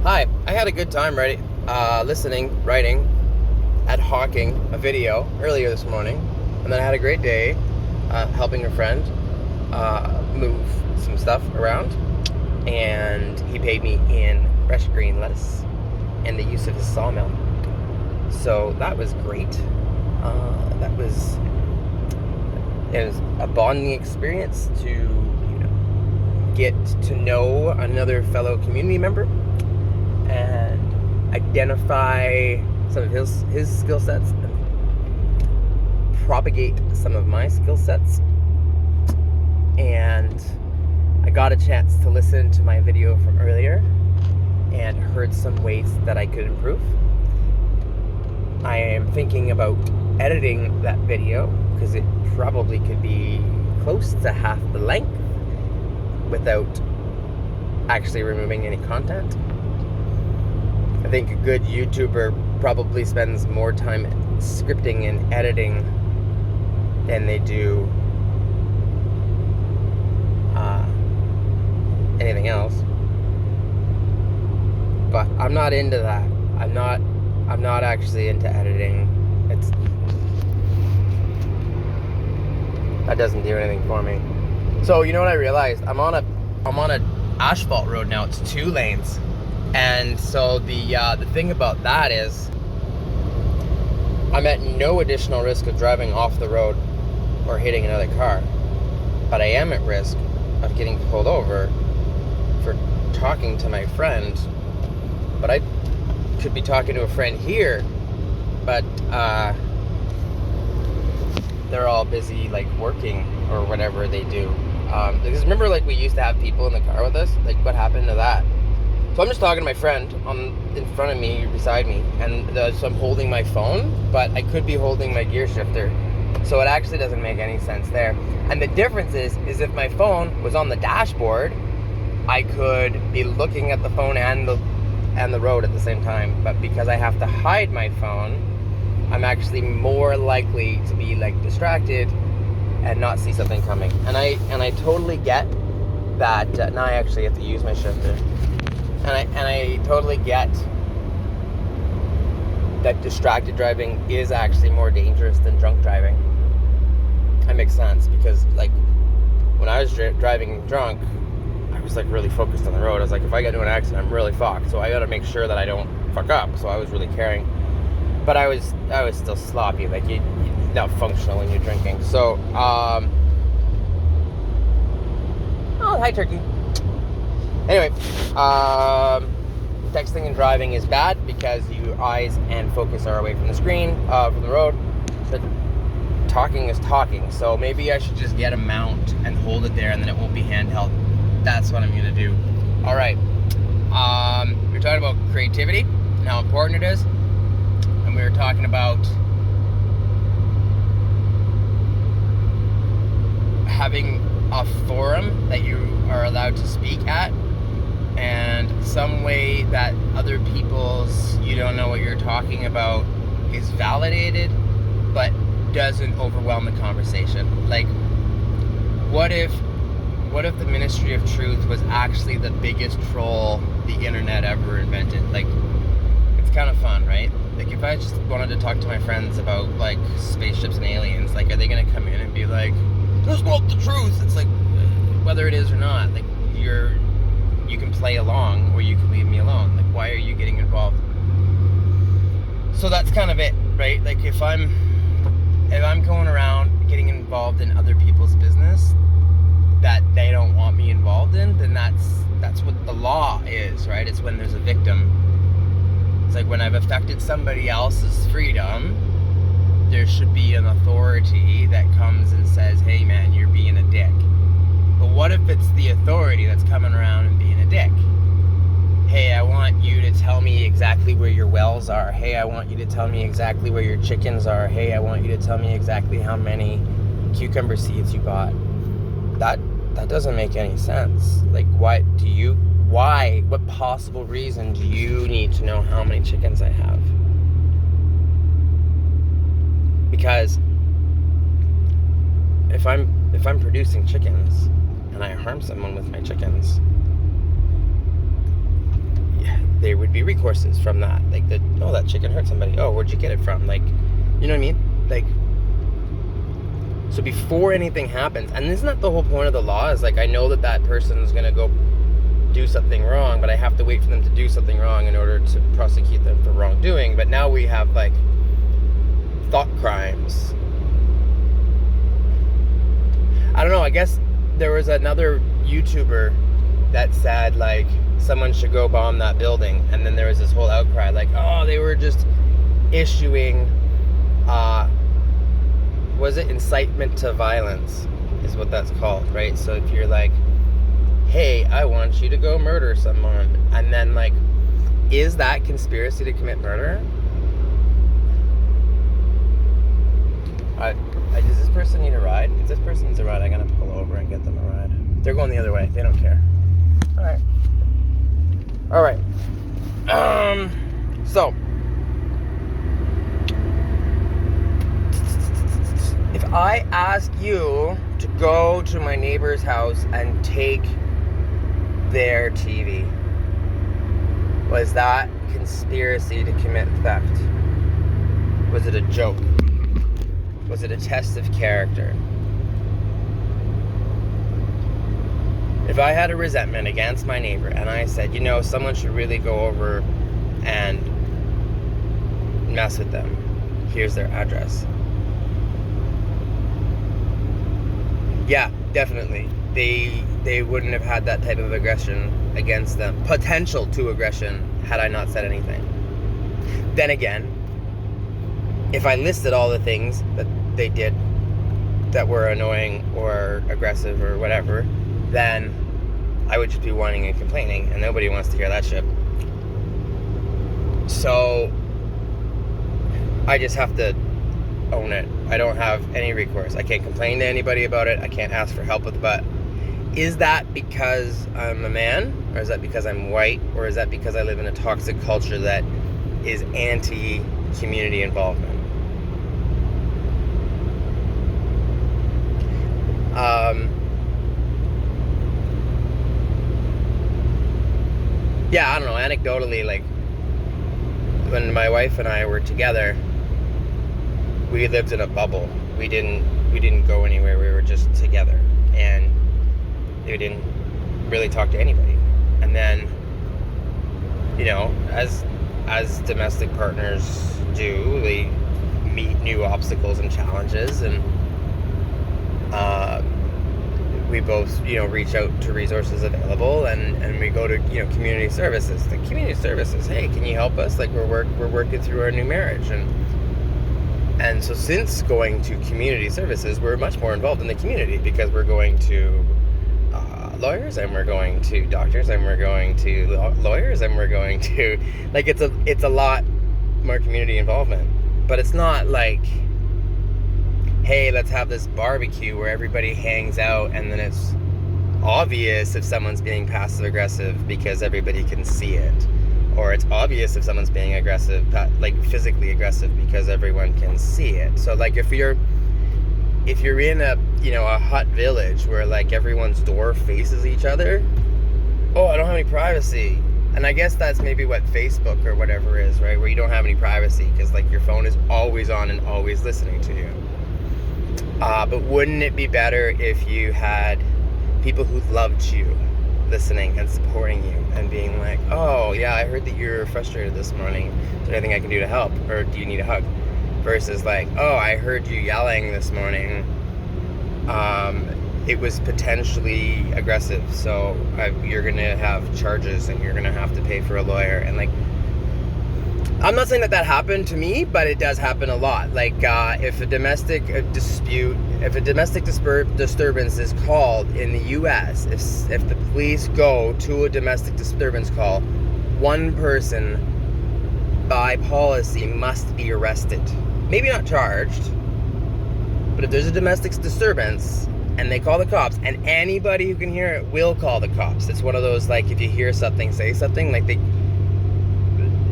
Hi, I had a good time writing, ad hocking a video earlier this morning, and then I had a great day helping a friend move some stuff around, and he paid me in fresh green lettuce and the use of his sawmill. So that was great. It was a bonding experience to get to know another fellow community member and identify some of his skill sets and propagate some of my skill sets. And I got a chance to listen to my video from earlier and heard some ways that I could improve. I am thinking about editing that video because it probably could be close to half the length without actually removing any content. I think a good YouTuber probably spends more time scripting and editing than they do anything else. But I'm not into that. I'm not actually into editing. That doesn't do anything for me. So you know what I realized? I'm on a asphalt road now. It's 2 lanes. And so the thing about that is I'm at no additional risk of driving off the road or hitting another car. But I am at risk of getting pulled over for talking to my friend. But I could be talking to a friend here, but they're all busy like working or whatever they do. Because remember, like, we used to have people in the car with us? Like, what happened to that? So I'm just talking to my friend in front of me, beside me, and so I'm holding my phone, but I could be holding my gear shifter. So it actually doesn't make any sense there. And the difference is if my phone was on the dashboard, I could be looking at the phone and the road at the same time. But because I have to hide my phone, I'm actually more likely to be like distracted and not see something coming. And I totally get that. Now I actually have to use my shifter. And I totally get that distracted driving is actually more dangerous than drunk driving. That makes sense, because like when I was driving drunk, I was like really focused on the road. I was like, if I get into an accident, I'm really fucked. So I got to make sure that I don't fuck up. So I was really caring, but I was still sloppy. Like you're not functional when you're drinking. So oh, hi turkey. Anyway, texting and driving is bad because your eyes and focus are away from the screen, from the road. But talking is talking. So maybe I should just get a mount and hold it there, and then it won't be handheld. That's what I'm gonna do. All right. We're talking about creativity and how important it is, and we were talking about having a forum that you are allowed to speak at, and some way that other people's, you don't know what you're talking about, is validated but doesn't overwhelm the conversation. Like, what if the Ministry of Truth was actually the biggest troll the internet ever invented? Like, it's kind of fun, right? Like, if I just wanted to talk to my friends about like spaceships and aliens, like, are they gonna come in and be like, "This not the truth"? It's like, whether it is or not, like, you can play along or you can leave me alone. Like, why are you getting involved? So that's kind of it, right? Like, if I'm going around getting involved in other people's business that they don't want me involved in, then that's what the law is, right? It's when there's a victim. It's like when I've affected somebody else's freedom, there should be an authority that comes and says, "Hey man, you're being a dick." But what if it's the authority that's coming around and being a dick? "Hey, I want you to tell me exactly where your wells are. Hey, I want you to tell me exactly where your chickens are. Hey, I want you to tell me exactly how many cucumber seeds you bought." That doesn't make any sense. Like, what possible reason do you need to know how many chickens I have? Because if I'm producing chickens and I harm someone with my chickens, yeah, there would be recourses from that. Like, that chicken hurt somebody. Oh, where'd you get it from? Like, you know what I mean? Like, so before anything happens, and isn't that the whole point of the law? Is like, I know that person is going to go do something wrong, but I have to wait for them to do something wrong in order to prosecute them for wrongdoing. But now we have, like, thought crimes. I don't know, I guess there was another YouTuber that said, like, someone should go bomb that building, and then there was this whole outcry, like, oh, they were just issuing, was it incitement to violence, is what that's called, right? So if you're like, hey, I want you to go murder someone, and then, like, is that conspiracy to commit murder? Does this person need a ride? If this person needs a ride, I gotta pull over and get them a ride. They're going the other way. They don't care. All right. So if I ask you to go to my neighbor's house and take their TV, was that conspiracy to commit theft? Was it a joke? Was it a test of character? If I had a resentment against my neighbor and I said, someone should really go over and mess with them, here's their address. Yeah, definitely. They wouldn't have had that type of aggression against them. Potential to aggression had I not said anything. Then again, if I listed all the things that they did that were annoying or aggressive or whatever, then I would just be whining and complaining, and nobody wants to hear that shit. So I just have to own it. I don't have any recourse. I can't complain to anybody about it. I can't ask for help with it. But is that because I'm a man, or is that because I'm white, or is that because I live in a toxic culture that is anti-community involvement? Yeah, I don't know, anecdotally, like, when my wife and I were together, we lived in a bubble. We didn't go anywhere. We were just together, and we didn't really talk to anybody. And then, as domestic partners do, they meet new obstacles and challenges, and we both, reach out to resources available, and we go to, community services. The community services, hey, can you help us? Like, we're working through our new marriage, and so since going to community services, we're much more involved in the community, because we're going to lawyers, and we're going to doctors, and we're going to lawyers, and we're going to, like, it's a lot more community involvement. But it's not like, hey, let's have this barbecue where everybody hangs out, and then it's obvious if someone's being passive aggressive because everybody can see it, or it's obvious if someone's being aggressive, like physically aggressive, because everyone can see it. So, like, if you're in a hut village where, like, everyone's door faces each other, oh, I don't have any privacy. And I guess that's maybe what Facebook or whatever is, right? Where you don't have any privacy because, like, your phone is always on and always listening to you. But wouldn't it be better if you had people who loved you listening and supporting you and being like, oh, yeah, I heard that you're frustrated this morning. Is there anything I can do to help? Or do you need a hug? Versus like, oh, I heard you yelling this morning. It was potentially aggressive, so you're going to have charges and you're going to have to pay for a lawyer. And, like, I'm not saying that happened to me, but it does happen a lot. Like, if a domestic disturbance is called in the U.S., if the police go to a domestic disturbance call, one person, by policy, must be arrested. Maybe not charged, but if there's a domestic disturbance and they call the cops, and anybody who can hear it will call the cops. It's one of those, like, if you hear something, say something. Like,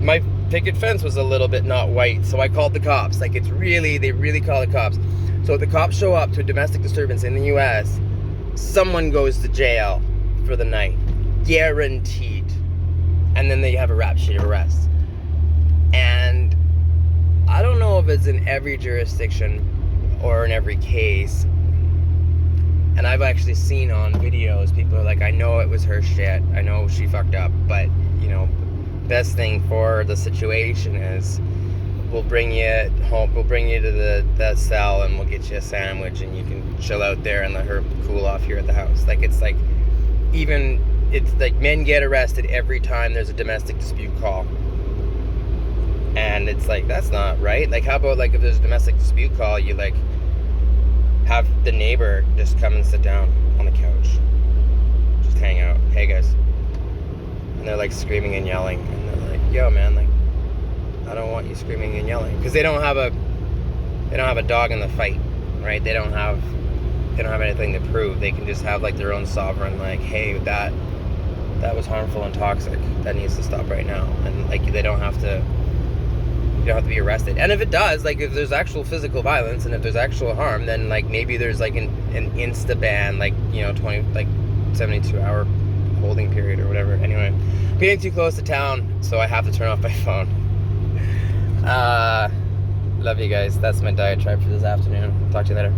my picket fence was a little bit not white, so I called the cops. Like, they really call the cops. So if the cops show up to a domestic disturbance in the U.S., someone goes to jail for the night. Guaranteed. and then they have a rap sheet of arrest. And I don't know if it's in every jurisdiction or in every case. And I've actually seen on videos, people are like, I know it was her shit. I know she fucked up, but, you know, best thing for the situation is we'll bring you home, we'll bring you to that cell, and we'll get you a sandwich, and you can chill out there and let her cool off here at the house. Like, it's like, even, it's like men get arrested every time there's a domestic dispute call. And it's like, that's not right. Like, how about, like, if there's a domestic dispute call, you, like, have the neighbor just come and sit down on the couch. Just hang out. Hey, guys. And they're, like, screaming and yelling. And they're like, yo, man, like, I don't want you screaming and yelling. Because they don't have a dog in the fight, right? They don't have anything to prove. They can just have, like, their own sovereign, like, hey, that was harmful and toxic. That needs to stop right now. And, like, they don't have to be arrested. And if it does, like, if there's actual physical violence and if there's actual harm, then, like, maybe there's, like, an insta ban, like, you know, 72-hour holding period or whatever. Anyway, I'm getting too close to town, so I have to turn off my phone. Love you guys. That's my diatribe for this afternoon. Talk to you later.